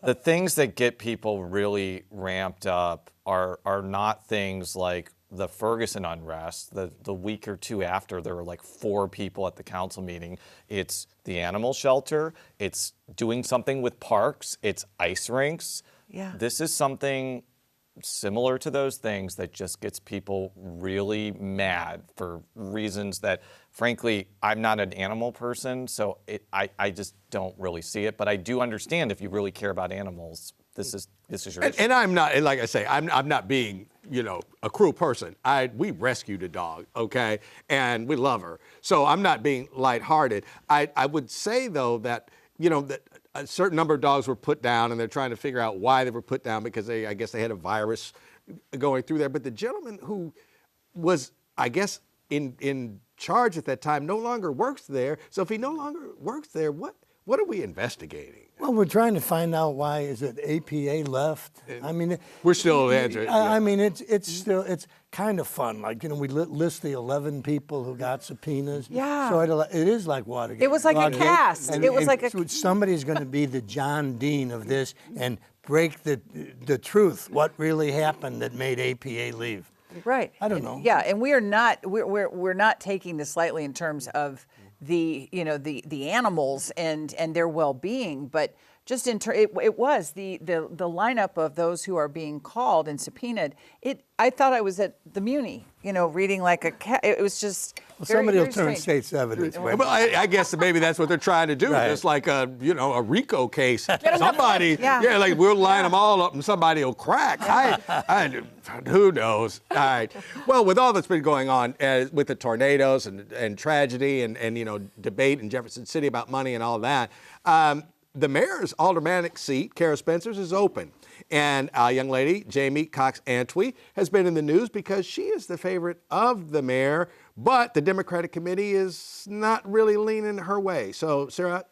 the things that get people really ramped up are not things like the Ferguson unrest. The week or two after, there were like 4 people at the council meeting. It's the animal shelter. It's doing something with parks. It's ice rinks. Yeah. This is something similar to those things that just gets people really mad for reasons that, frankly, I'm not an animal person, so I just don't really see it. But I do understand if you really care about animals, this is your issue. And I'm not, like I say, I'm not being, a cruel person. We rescued a dog, okay, and we love her. So I'm not being lighthearted. I would say though that that a certain number of dogs were put down, and they're trying to figure out why they were put down, because I guess they had a virus going through there. But the gentleman who was, I guess, in charge at that time no longer works there. So if he no longer works there, what are we investigating? Well, we're trying to find out why is it APA left. I mean, we're still answering. I mean, it's kind of fun. Like we list the 11 people who got subpoenas. Yeah. So it is like Watergate. It was like a cast. Somebody's going to be the John Dean of this and break the truth. What really happened that made APA leave? Right. I don't know. Yeah, and we're not taking this lightly in terms of the animals and their well-being, but just it was the lineup of those who are being called and subpoenaed. I thought I was at the Muni, reading like a cat. It was just somebody will turn strange. state's evidence. Well, I guess maybe that's what they're trying to do. Right. Just like a RICO case. Somebody, like we'll line them all up and somebody will crack. Who knows? All right. Well, with all that's been going on with the tornadoes and tragedy and debate in Jefferson City about money and all that, the mayor's aldermanic seat, Kara Spencer's, is open. And a young lady, Jami Cox Antwi, has been in the news because she is the favorite of the mayor, but the Democratic committee is not really leaning her way. So, Sarah?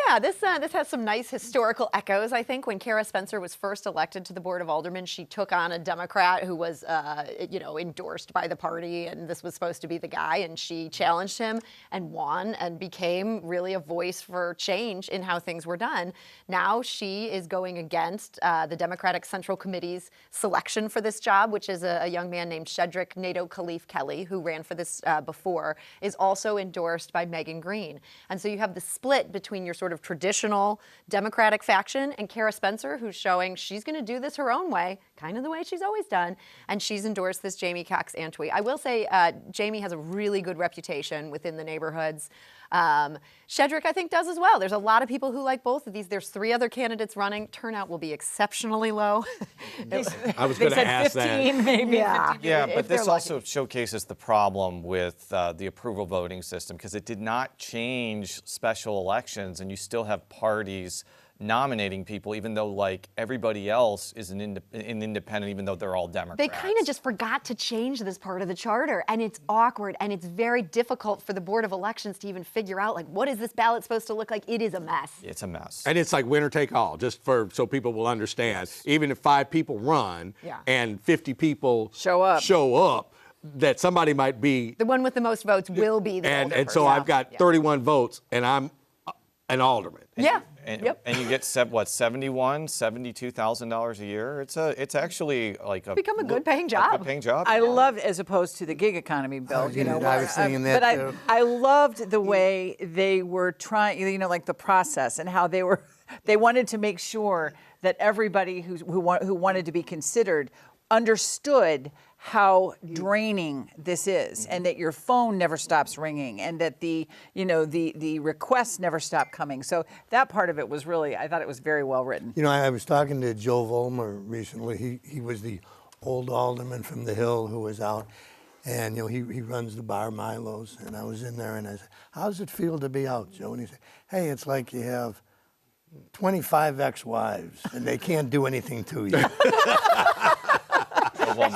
Yeah, this has some nice historical echoes, I think. When Kara Spencer was first elected to the Board of Aldermen, she took on a Democrat who was, endorsed by the party, and this was supposed to be the guy, and she challenged him and won and became really a voice for change in how things were done. Now she is going against the Democratic Central Committee's selection for this job, which is a young man named Shedrick Nadeau Khalif Kelly, who ran for this before, is also endorsed by Megan Green. And so you have the split between your sort of traditional Democratic faction and Kara Spencer, who's showing she's going to do this her own way, kind of the way she's always done, and she's endorsed this Jami Cox Antwi. I will say Jami has a really good reputation within the neighborhoods. Shedrick, I think, does as well. There's a lot of people who like both of these. There's 3 other candidates running. Turnout will be exceptionally low. I was going to ask 15, that. maybe. Yeah. 50, Yeah, if but this they're also lucky. showcases the problem with the approval voting system, because it did not change special elections, and you still have parties nominating people, even though like everybody else is an independent, even though they're all Democrats. They kind of just forgot to change this part of the charter, and it's awkward, and it's very difficult for the Board of Elections to even figure out, like, what is this ballot supposed to look like? It is a mess. It's a mess. And it's like winner take all, just so people will understand. Yes. Even if 5 people run and 50 people show up, that somebody might be the one with the most votes will be the older and so person. I've got 31 votes, and I'm an alderman. And you get $72,000 a year. It's actually like become a good paying job. A good paying job. I loved, as opposed to the gig economy bill. I was thinking that but too. I loved the way they were trying, like the process and how they wanted to make sure that everybody who wanted to be considered understood how draining this is, and that your phone never stops ringing, and that the requests never stop coming. So that part of it was really, I thought it was very well written. You know, I was talking to Joe Vollmer recently. He was the old alderman from the Hill who was out, and you know he runs the bar Milo's, and I was in there and I said, "How does it feel to be out, Joe?" And he said, "Hey, it's like you have 25 ex-wives and they can't do anything to you."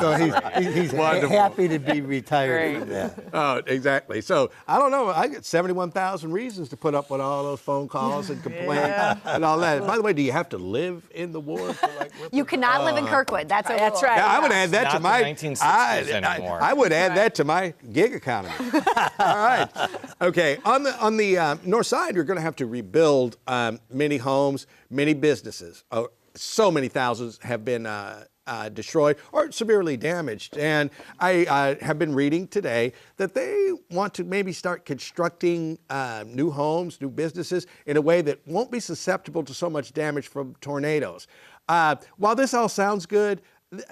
So he's happy to be retired from that. Oh, exactly. So I don't know. I get 71,000 reasons to put up with all those phone calls and complaints and all that. By the way, do you have to live in the ward? You cannot live in Kirkwood. That's right. Yeah, I would add that to my 1960s anymore. I would add that to my gig economy. All right. Okay. On the north side, you're going to have to rebuild many homes, many businesses. So many thousands have been destroyed or severely damaged. And I have been reading today that they want to maybe start constructing new homes, new businesses in a way that won't be susceptible to so much damage from tornadoes. While this all sounds good,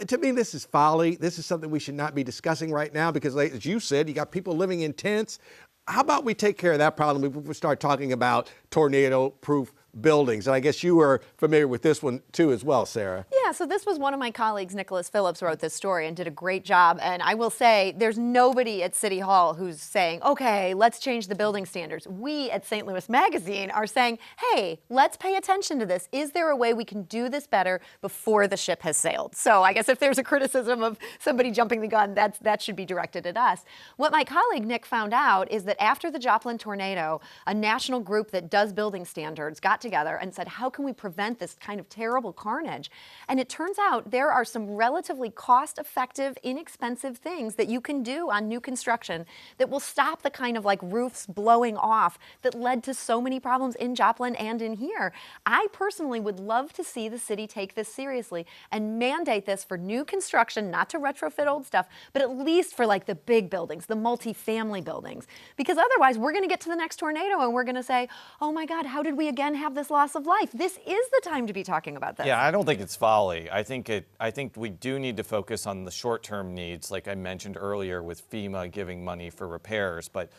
to me, this is folly. This is something we should not be discussing right now because, as you said, you got people living in tents. How about we take care of that problem before we start talking about tornado-proof buildings? And I guess you were familiar with this one too as well, Sarah. Yeah, so this was one of my colleagues, Nicholas Phillips, wrote this story and did a great job. And I will say there's nobody at City Hall who's saying, okay, let's change the building standards. We at St. Louis Magazine are saying, hey, let's pay attention to this. Is there a way we can do this better before the ship has sailed? So I guess if there's a criticism of somebody jumping the gun, that should be directed at us. What my colleague Nick found out is that after the Joplin tornado, a national group that does building standards got together and said, how can we prevent this kind of terrible carnage? And it turns out there are some relatively cost-effective, inexpensive things that you can do on new construction that will stop the kind of like roofs blowing off that led to so many problems in Joplin and in here. I personally would love to see the city take this seriously and mandate this for new construction, not to retrofit old stuff, but at least for like the big buildings, the multi-family buildings. Because otherwise we're going to get to the next tornado and we're going to say, oh my God, how did we again have this loss of life? This is the time to be talking about this. Yeah, I don't think it's folly. I think we do need to focus on the short-term needs, like I mentioned earlier with FEMA giving money for repairs. But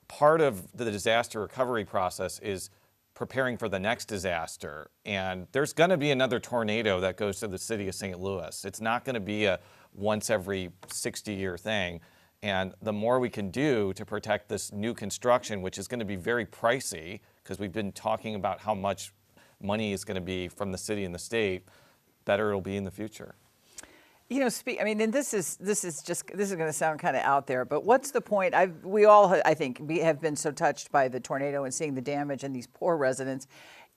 part of the disaster recovery process is preparing for the next disaster. And there's going to be another tornado that goes to the city of St. Louis. It's not going to be a once every 60-year thing. And the more we can do to protect this new construction, which is going to be very pricey, because we've been talking about how much money is going to be from the city and the state, better it'll be in the future. You know, and this is going to sound kind of out there, but what's the point? We all, I think, have been so touched by the tornado and seeing the damage and these poor residents.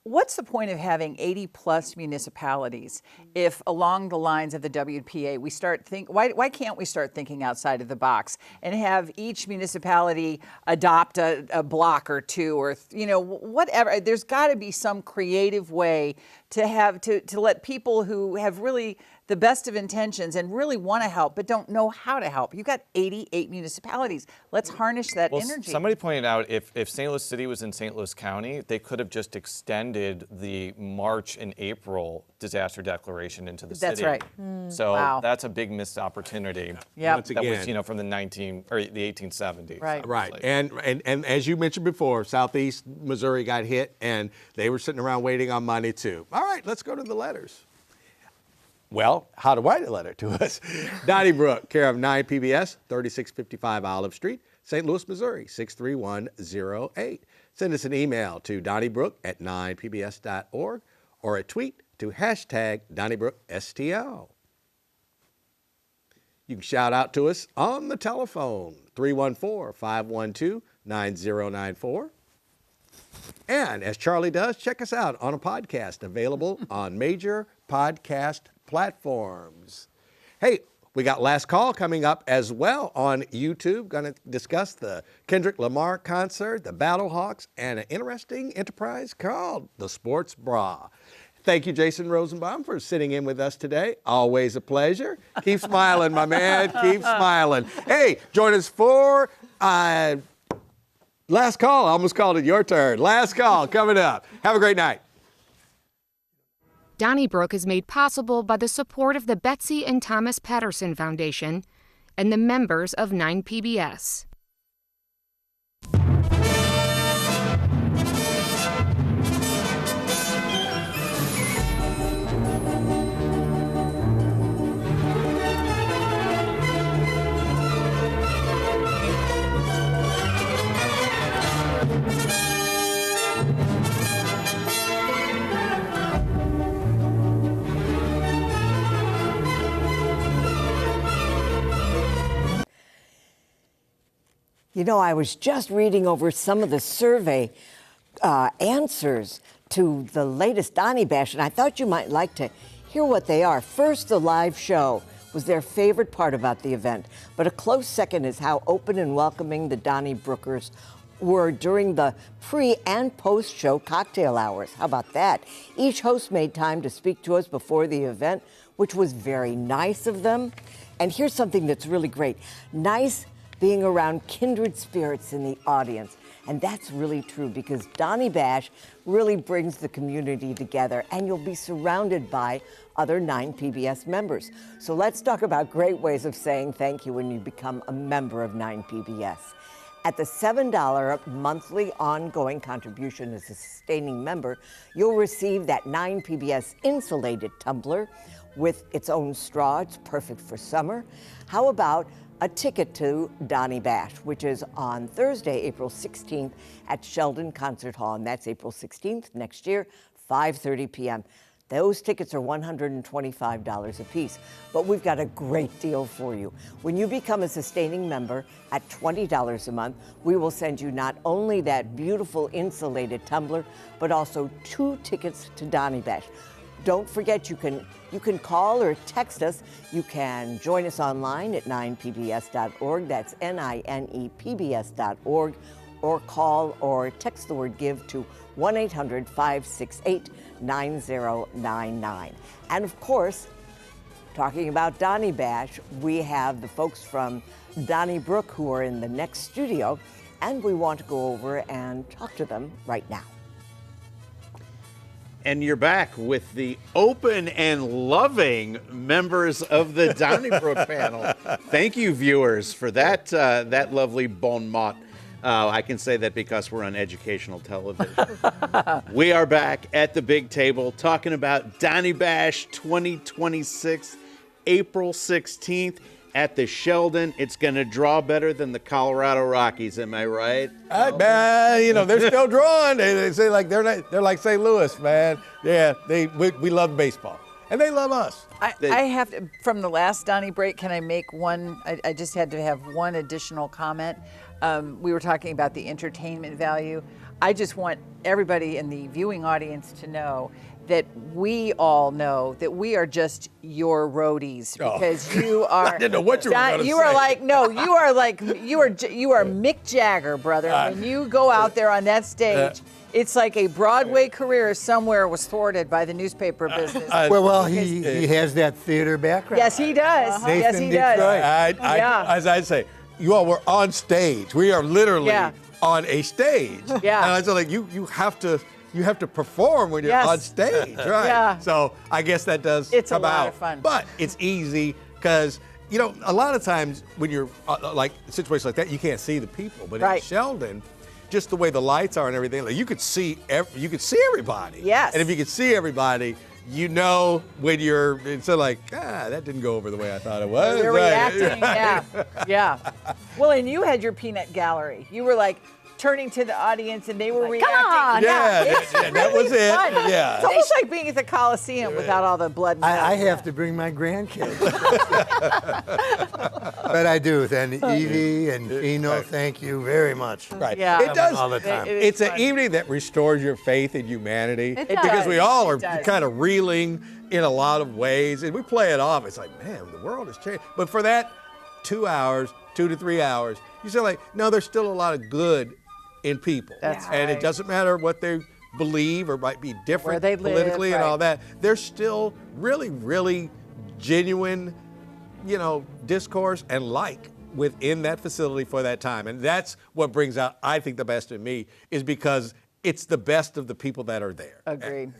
What's the point of having 80-plus municipalities if, along the lines of the WPA, we start why can't we start thinking outside of the box and have each municipality adopt a block or two or whatever? There's got to be some creative way to let people who have really the best of intentions and really want to help but don't know how to help. You've got 88 municipalities. Let's harness that energy. Somebody pointed out if St. Louis City was in St. Louis County, they could have just extended the March and April disaster declaration into the city. That's right. So that's a big missed opportunity. Yeah. Once That again, was from the 1870s. Right. Right. And as you mentioned before, Southeast Missouri got hit, and they were sitting around waiting on money too. All right, let's go to the letters. Well, how to write a letter to us. Donnybrook, care of 9 PBS, 3655 Olive Street, St. Louis, Missouri, 63108. Send us an email to donnybrook@9pbs.org or a tweet to #DonnybrookSTL. You can shout out to us on the telephone, 314-512-9094. And as Charlie does, check us out on a podcast available on major podcast platforms. Hey, we got Last Call coming up as well on YouTube. Going to discuss the Kendrick Lamar concert, the Battlehawks, and an interesting enterprise called the Sports Bra. Thank you, Jason Rosenbaum, for sitting in with us today. Always a pleasure. Keep smiling, my man. Keep smiling. Hey, join us for Last Call. I almost called it your turn. Last Call coming up. Have a great night. Donnybrook is made possible by the support of the Betsy and Thomas Patterson Foundation and the members of 9PBS. You know, I was just reading over some of the survey answers to the latest Donny Bash, and I thought you might like to hear what they are. First, the live show was their favorite part about the event, but a close second is how open and welcoming the Donnybrookers were during the pre- and post-show cocktail hours. How about that? Each host made time to speak to us before the event, which was very nice of them. And here's something that's really great. Nice being around kindred spirits in the audience. And that's really true because Donny Bash really brings the community together, and you'll be surrounded by other 9PBS members. So let's talk about great ways of saying thank you when you become a member of 9PBS. At the $7 monthly ongoing contribution as a sustaining member, you'll receive that 9PBS insulated tumbler with its own straw. It's perfect for summer. How about a ticket to Donny Bash, which is on Thursday, April 16th at Sheldon Concert Hall, and that's April 16th next year, 5:30 p.m. Those tickets are $125 a piece, but we've got a great deal for you. When you become a sustaining member at $20 a month, we will send you not only that beautiful insulated tumbler, but also 2 tickets to Donny Bash. Don't forget, you can call or text us. You can join us online at 9pbs.org. That's NINEPBS.org. Or call or text the word GIVE to 1-800-568-9099. And of course, talking about Donny Bash, we have the folks from Donnybrook who are in the next studio, and we want to go over and talk to them right now. And you're back with the open and loving members of the Donnybrook panel. Thank you, viewers, for that lovely bon mot. I can say that because we're on educational television. We are back at the big table talking about Donny Bash 2026, April 16th at the Sheldon. It's going to draw better than the Colorado Rockies, am I right? Man, you know, they're still drawing. They say like they're like St. Louis, man. Yeah, we love baseball, and they love us. I have to, from the last Donny break, can I make one? I just had to have one additional comment. We were talking about the entertainment value. I just want everybody in the viewing audience to know that we all know that we are just your roadies because you are. I didn't know what you were going to say. You are Mick Jagger, brother. When you go out there on that stage, it's like a Broadway career somewhere was thwarted by the newspaper business. Well, he has that theater background. Yes, he does. Yes, he does. As I say, you all were on stage. We are literally on a stage. Yeah. And I feel like you have to perform when you're on stage, right? Yeah. So I guess that does it's come a lot out. Of fun. But it's easy because, you know, a lot of times when you're like situations like that, you can't see the people. But in Sheldon, just the way the lights are and everything, like you could see everybody. Yes. And if you could see everybody, you know when you're like, that didn't go over the way I thought it was. You're reacting, yeah. Well, and you had your peanut gallery. You were like turning to the audience, and they were reacting. Come on! That was it. Fun. Yeah. It's almost like being at the Coliseum without all the blood. And I have to bring my grandkids. But I do. And Evie and Eno, thank you very much. Right. Yeah. It does. All the time. It's an evening that restores your faith in humanity. It Because does. we all are It does. kind of reeling in a lot of ways. And we play it off. It's like, man, the world has changed. But for that 2 hours, 2 to 3 hours, you say like, no, there's still a lot of good in people. That's And right. it doesn't matter what they believe or might be different Where they live, politically and all right. that. There's still really, really genuine, discourse and within that facility for that time. And that's what brings out, I think, the best in me is because it's the best of the people that are there. Agreed.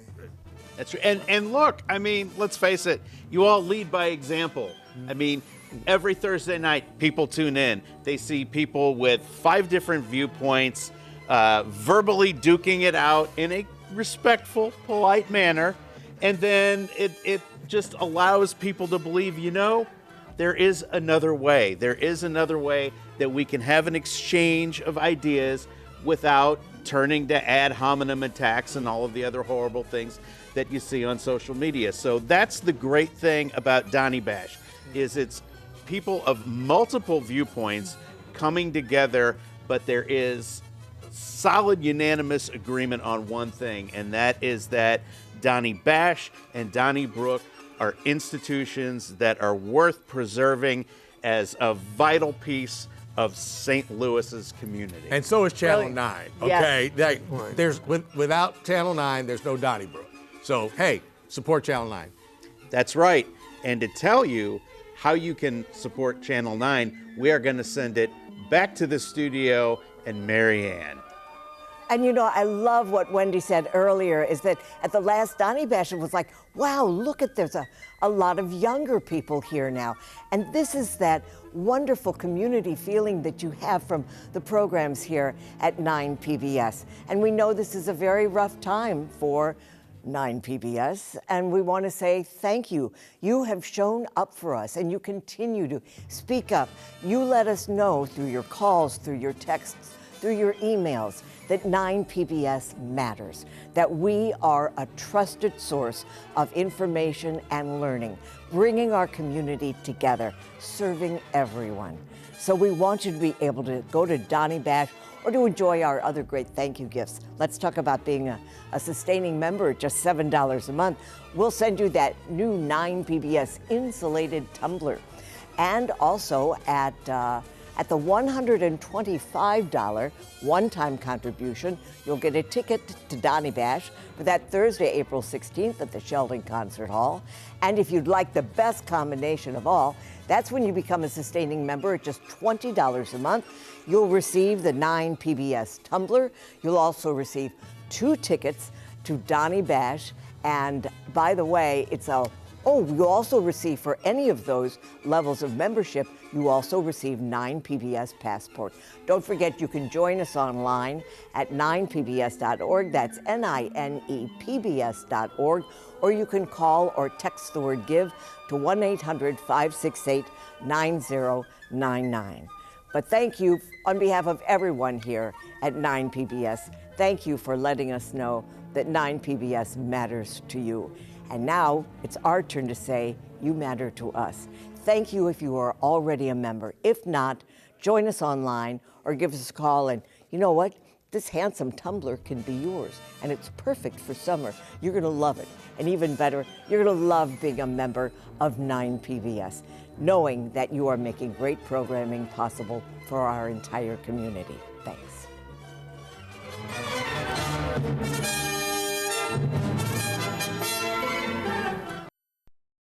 That's right. And look, I mean, let's face it, you all lead by example. I mean, every Thursday night, people tune in. They see people with 5 different viewpoints, verbally duking it out in a respectful, polite manner. And then it just allows people to believe, there is another way. There is another way that we can have an exchange of ideas without turning to ad hominem attacks and all of the other horrible things that you see on social media. So that's the great thing about Donny Bash, is it's people of multiple viewpoints coming together, but there is solid unanimous agreement on one thing, and that is that Donny Bash and Donnybrook are institutions that are worth preserving as a vital piece of St. Louis's community. And so is Channel 9. Okay, Yes. Without Channel 9, there's no Donnybrook. So hey, support Channel 9. That's right. And to tell you how you can support Channel 9, we are going to send it back to the studio and Marianne. And I love what Wendy said earlier, is that at the last Donny Bash, it was like, wow, look at, there's a lot of younger people here now. And this is that wonderful community feeling that you have from the programs here at 9 PBS. And we know this is a very rough time for 9 PBS, and we want to say thank you. You have shown up for us, and you continue to speak up. You let us know through your calls, through your texts, through your emails, that 9 PBS matters, that we are a trusted source of information and learning, bringing our community together, serving everyone. So we want you to be able to go to Donny Bash or to enjoy our other great thank you gifts. Let's talk about being a sustaining member at just $7 a month. We'll send you that new 9 PBS insulated tumbler. And also at the $125 one-time contribution, you'll get a ticket to Donny Bash for that Thursday, April 16th at the Sheldon Concert Hall. And if you'd like the best combination of all, that's when you become a sustaining member at just $20 a month. You'll receive the 9 PBS tumbler. You'll also receive 2 tickets to Donny Bash. And by the way, you also receive, for any of those levels of membership, you also receive 9 PBS Passport. Don't forget, you can join us online at 9pbs.org. That's NINEPBS.org. Or you can call or text the word GIVE to 1-800-568-9099. But thank you on behalf of everyone here at 9 PBS. Thank you for letting us know that 9 PBS matters to you. And now it's our turn to say, you matter to us. Thank you if you are already a member. If not, join us online or give us a call. And you know what? This handsome tumbler can be yours. And it's perfect for summer. You're going to love it. And even better, you're going to love being a member of 9 PBS, knowing that you are making great programming possible for our entire community. Thanks.